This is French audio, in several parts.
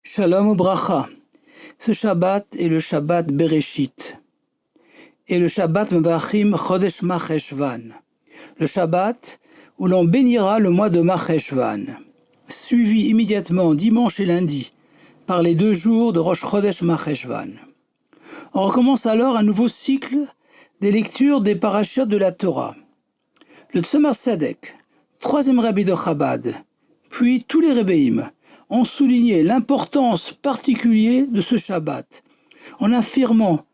Shalom Ubracha. Ce Shabbat est le Shabbat Bereshit. Et le Shabbat Mevachim Chodesh Macheshvan. Le Shabbat où l'on bénira le mois de Macheshvan. Suivi immédiatement dimanche et lundi par les 2 jours de Rosh Chodesh Macheshvan. On recommence alors un nouveau cycle des lectures des parashiotes de la Torah. Le Tzemar Tzedek, 3e rabbi de Chabad, puis tous les Rebbeim ont souligné l'importance particulière de ce Shabbat, en affirmant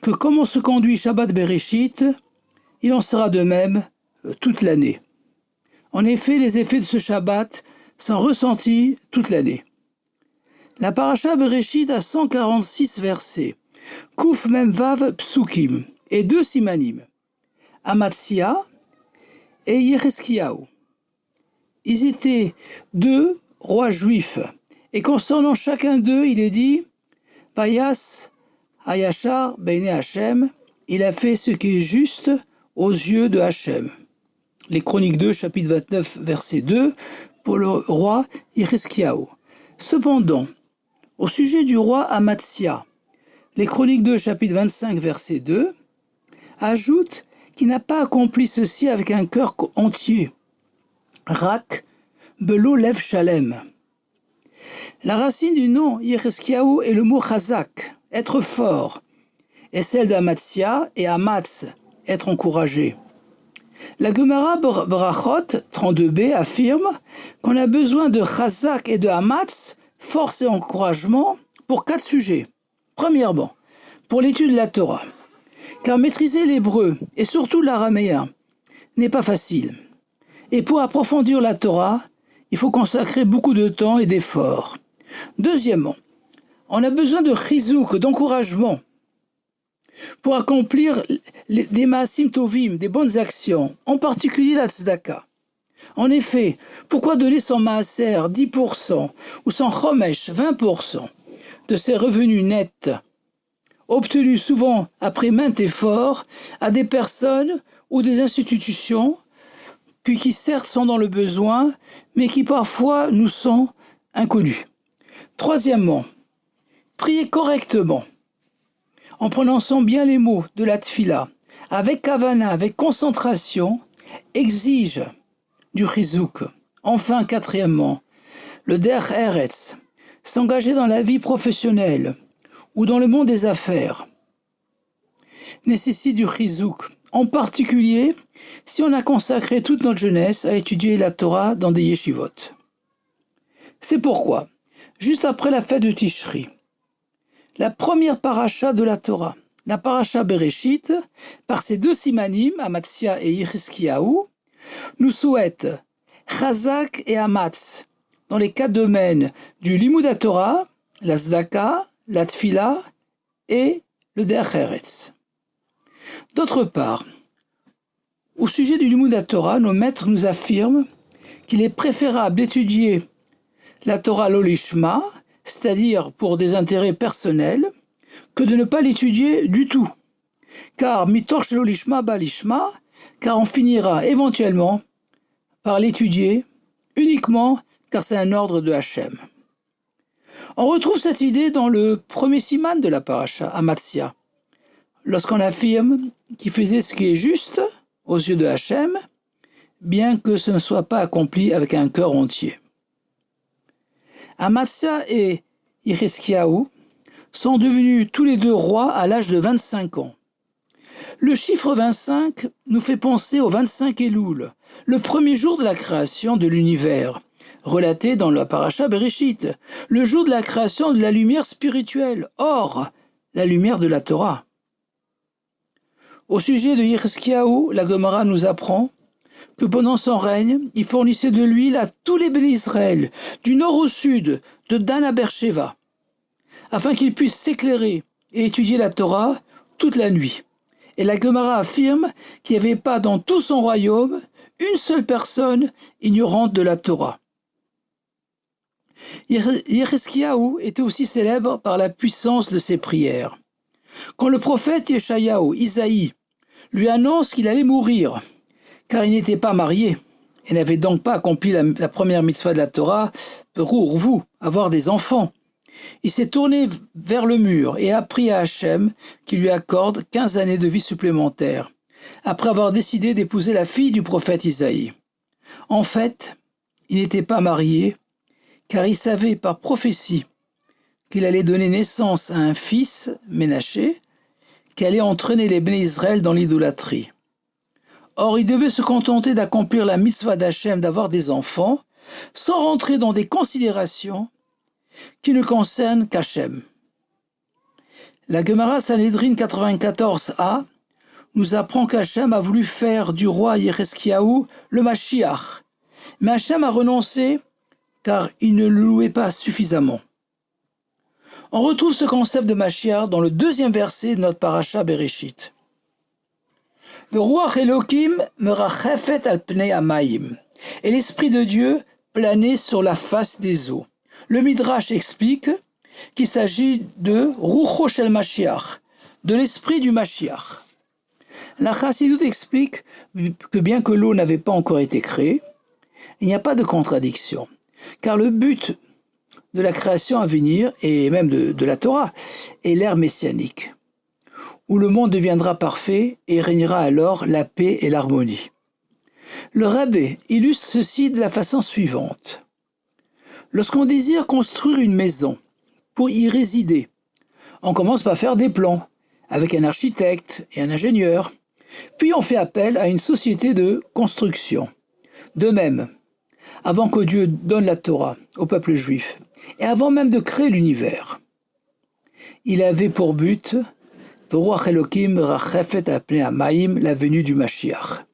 que comme on se conduit Shabbat Bereshit, il en sera de même toute l'année. En effet, les effets de ce Shabbat sont ressentis toute l'année. La parasha Bereshit a 146 versets, Kuf Mem Vav Psukim, et 2 simanim, Amatsia et Yecheskiahu. Ils étaient 2 rois juifs, et concernant chacun d'eux, il est dit Payas Hayashar Beine Hachem, il a fait ce qui est juste aux yeux de Hachem. Les Chroniques 2, chapitre 29, verset 2, pour le roi Yecheskiahu. Cependant, au sujet du roi Amatsia, les Chroniques 2, chapitre 25, verset 2, ajoutent qu'il n'a pas accompli ceci avec un cœur entier. Rak Belo Lev Shalem. La racine du nom Yecheskiahu est le mot chazak, être fort, et celle d'Amatsia et Amatz, être encouragé. La Gemara Berachot 32b affirme qu'on a besoin de chazak et de Amatz, force et encouragement, pour 4 sujets. Premièrement, pour l'étude de la Torah, car maîtriser l'hébreu et surtout l'araméen n'est pas facile. Et pour approfondir la Torah, il faut consacrer beaucoup de temps et d'efforts. Deuxièmement, on a besoin de chizouk, d'encouragement, pour accomplir des maasim tovim, des bonnes actions, en particulier la tzedaka. En effet, pourquoi donner son maaser 10% ou son chomesh 20% de ses revenus nets, obtenus souvent après maintes efforts, à des personnes ou des institutions qui certes sont dans le besoin, mais qui parfois nous sont inconnus. Troisièmement, prier correctement, en prononçant bien les mots de la tfila, avec kavana, avec concentration, exige du chizouk. Enfin, quatrièmement, le derech eretz, s'engager dans la vie professionnelle ou dans le monde des affaires, nécessite du chizouk, en particulier si on a consacré toute notre jeunesse à étudier la Torah dans des yeshivot. C'est pourquoi, juste après la fête de Tishri, la première paracha de la Torah, la paracha Bereshit, par ses 2 simanim, Amatsia et Yecheskiahu, nous souhaite chazak et amatz dans les 4 domaines du limud Torah, la tzedaka, la tfila et le derech eretz. D'autre part, au sujet du limud Torah, nos maîtres nous affirment qu'il est préférable d'étudier la Torah l'olishma, c'est-à-dire pour des intérêts personnels, que de ne pas l'étudier du tout. Car mitoch l'olishma balishma, car on finira éventuellement par l'étudier uniquement car c'est un ordre de Hachem. On retrouve cette idée dans le premier siman de la paracha, Amatsia, lorsqu'on affirme qu'il faisait ce qui est juste aux yeux de Hachem, bien que ce ne soit pas accompli avec un cœur entier. Amatsia et Yecheskiahu sont devenus tous les 2 rois à l'âge de 25 ans. Le chiffre 25 nous fait penser au 25 Elul, le premier jour de la création de l'univers, relaté dans la paracha Bereshit, le jour de la création de la lumière spirituelle, or la lumière de la Torah. Au sujet de Yecheskiahu, la Gemara nous apprend que pendant son règne, il fournissait de l'huile à tous les bénis d'Israël, du nord au sud, de Dan à Beersheva, afin qu'ils puissent s'éclairer et étudier la Torah toute la nuit. Et la Gemara affirme qu'il n'y avait pas dans tout son royaume une seule personne ignorante de la Torah. Yecheskiahu était aussi célèbre par la puissance de ses prières. Quand le prophète Yeshayahu, Isaïe, lui annonce qu'il allait mourir, car il n'était pas marié et n'avait donc pas accompli la première mitzvah de la Torah, pour vous, avoir des enfants. Il s'est tourné vers le mur et a prié à Hachem qui lui accorde 15 années de vie supplémentaires, après avoir décidé d'épouser la fille du prophète Isaïe. En fait, il n'était pas marié, car il savait par prophétie qu'il allait donner naissance à un fils, Ménaché, qui allait entraîner les Béné Israël dans l'idolâtrie. Or, il devait se contenter d'accomplir la mitzvah d'Hachem d'avoir des enfants, sans rentrer dans des considérations qui ne concernent qu'Hachem. La Gemara Sanhedrin 94a nous apprend qu'Hachem a voulu faire du roi Yecheskiaou le Mashiach, mais Hachem a renoncé car il ne le louait pas suffisamment. On retrouve ce concept de Mashiach dans le 2e verset de notre parasha Bereshit. Le roi Elohim merachefet al pnei hamayim, et l'esprit de Dieu planait sur la face des eaux. Le Midrash explique qu'il s'agit de Rucho shel Mashiach, de l'esprit du Mashiach. La Chassidut explique que bien que l'eau n'avait pas encore été créée, il n'y a pas de contradiction, car le but de la création à venir, et même de la Torah, est l'ère messianique, où le monde deviendra parfait et régnera alors la paix et l'harmonie. Le Rabbé illustre ceci de la façon suivante. Lorsqu'on désire construire une maison pour y résider, on commence par faire des plans avec un architecte et un ingénieur, puis on fait appel à une société de construction. De même, avant que Dieu donne la Torah au peuple juif, et avant même de créer l'univers, il avait pour but V'ruach Elokim rachefet al pnei hamayim, la venue du Mashiach.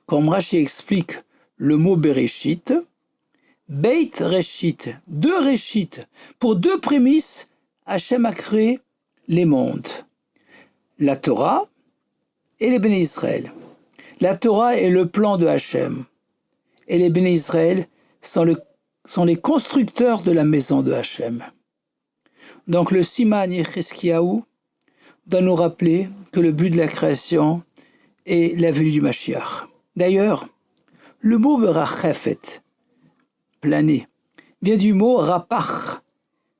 Comme Rashi explique le mot Bereshit, Beit Reshit, 2 Reshit, pour 2 prémices, Hachem a créé les mondes, la Torah et les Béné Israël. La Torah est le plan de Hachem, et les Béné Israël sont les constructeurs de la maison de Hachem. Donc le Siman Yecheskiaou doit nous rappeler que le but de la création est la venue du Mashiach. D'ailleurs, le mot berachefet, planer, vient du mot rapach,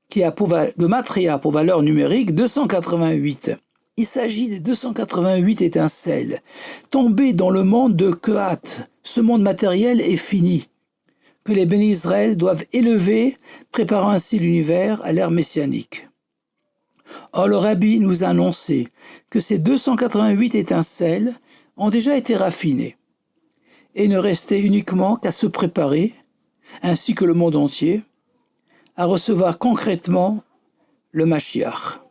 qui a pour gematria, pour valeur numérique 288. Il s'agit des 288 étincelles tombées dans le monde de Kehat. Ce monde matériel est fini, que les Béné Israël doivent élever, préparant ainsi l'univers à l'ère messianique. Or, le Rabbi nous a annoncé que ces 288 étincelles ont déjà été raffinées et ne restait uniquement qu'à se préparer, ainsi que le monde entier, à recevoir concrètement le Mashiach.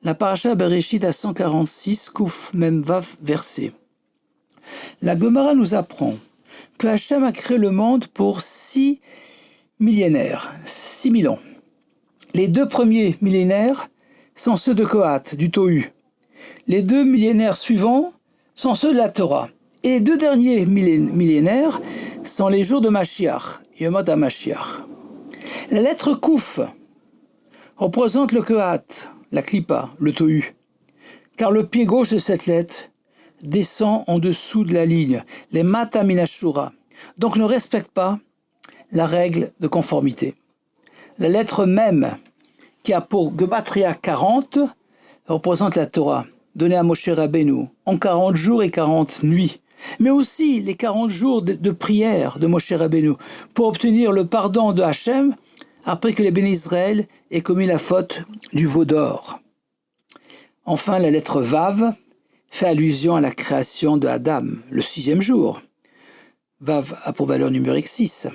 La parasha Bereshit à 146, Kouf Mem Vav verset. La Gemara nous apprend que Hachem a créé le monde pour 6 millénaires, 6000 ans. Les 2 premiers millénaires sont ceux de Kohat, du Tohu. Les 2 millénaires suivants sont ceux de la Torah. Et les 2 derniers millénaires sont les jours de Mashiach, Yomot HaMashiach. La lettre Kouf représente le Kohat, la Klippa, le Tohu, car le pied gauche de cette lettre descend en dessous de la ligne, les Mata Minashura, donc ne respecte pas la règle de conformité. La lettre Mem, qui a pour Gematria 40, représente la Torah, donnée à Moshe Rabbeinu en 40 jours et 40 nuits, mais aussi les 40 jours de prière de Moshe Rabbeinu pour obtenir le pardon de Hachem après que les Béné Israël aient commis la faute du veau d'or. Enfin, la lettre Vav fait allusion à la création de Adam, le 6e jour. Vav a pour valeur numérique 6.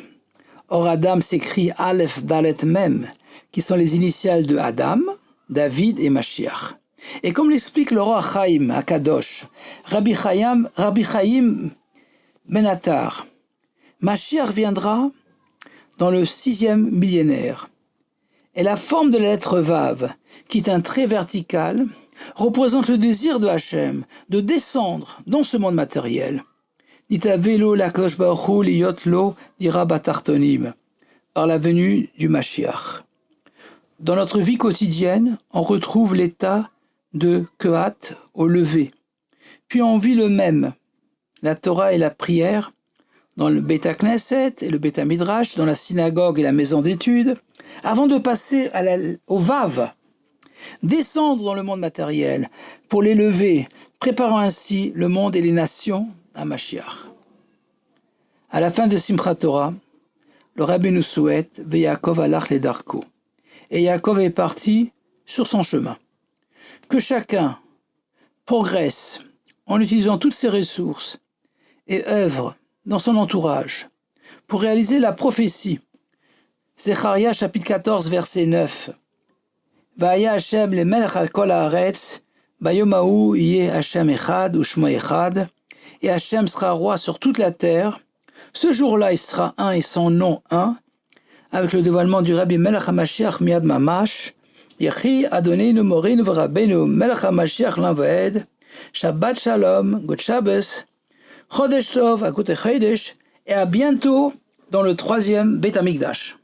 Or, Adam s'écrit Aleph, Dalet, Mem, qui sont les initiales de Adam, David et Mashiach. Et comme l'explique le roi Chaim à Kadosh, Rabbi Chaim Benatar, Mashiach viendra dans le 6e millénaire. Et la forme de la lettre Vav, qui est un trait vertical, représente le désir de Hachem de descendre dans ce monde matériel. Nitavelo l'Akadosh Baruch Hu liyot lo dira batartonim, par la venue du Mashiach. Dans notre vie quotidienne, on retrouve l'état de Kehat au lever. Puis on vit le même, la Torah et la prière, dans le Beit HaKnesset et le Beit HaMidrash, dans la synagogue et la maison d'études, avant de passer au Vav, descendre dans le monde matériel pour l'élever, préparant ainsi le monde et les nations à Mashiach. À la fin de Simchat Torah, le Rabbi nous souhaite Ve'Yaakov alach ledarko. Et Yaakov est parti sur son chemin. Que chacun progresse en utilisant toutes ses ressources et œuvre dans son entourage pour réaliser la prophétie. Zecharia chapitre 14 verset 9. Vaya Hashem le melech al kol haaretz, bayom hahu yeh Hashem echad ushmo echad, et Hashem sera roi sur toute la terre. Ce jour-là, il sera un et son nom un, avec le dévoilement du Rabbi Melech HaMashiach Miad Mamash, Yechi Adonenu Morinu V'Rabbeinu Melech HaMashiach L'Am V'Ed, Shabbat Shalom, God Shabbos, Chodesh Tov, Akut Chodesh, et à bientôt dans le 3e Beit HaMikdash.